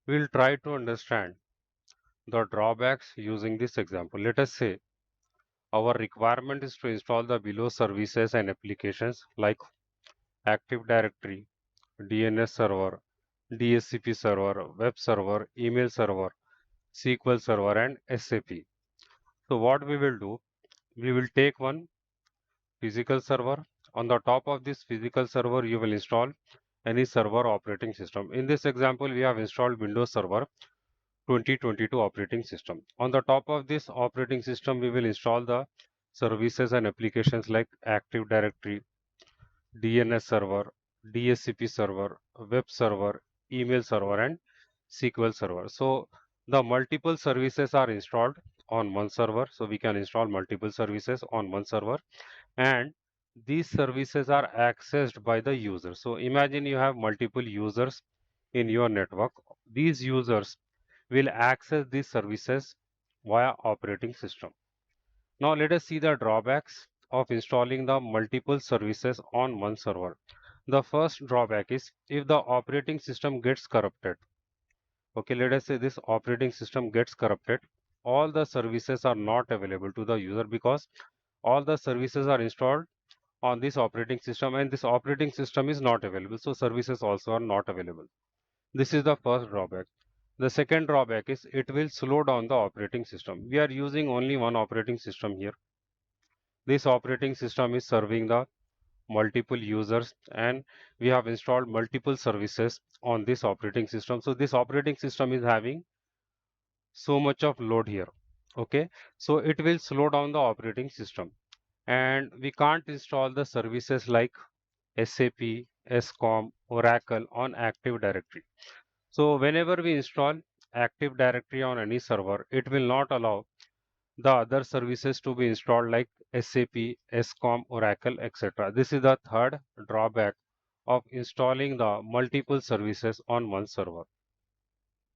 We'll try to understand the drawbacks using this example. Let us say our requirement is to install the below services and applications like Active Directory, DNS server, DHCP server, web server, email server, SQL server, and SAP. So what we will do, we will take one physical server. On the top of this physical server, you will install any server operating system. In this example, we have installed Windows Server 2022 operating system. On the top of this operating system, we will install the services and applications like Active Directory, DNS server, DHCP server, web server, email server, and SQL server. So the multiple services are installed on one server. So we can install multiple services on one server, and these services are accessed by the user. So imagine you have multiple users in your network. These users will access these services via operating system. Now let us see the drawbacks of installing the multiple services on one server. The first drawback is if the operating system gets corrupted. Okay, let us say this operating system gets corrupted. All the services are not available to the user because all the services are installed on this operating system and this operating system is not available. So services also are not available. This is the first drawback. The second drawback is it will slow down the operating system. We are using only one operating system here. This operating system is serving the multiple users and we have installed multiple services on this operating system. So this operating system is having so much of load here. Okay, so it will slow down the operating system and we can't install the services like SAP, SCOM, Oracle on Active Directory. So whenever we install Active Directory on any server, it will not allow the other services to be installed like SAP, SCOM, Oracle, etc. This is the third drawback of installing the multiple services on one server.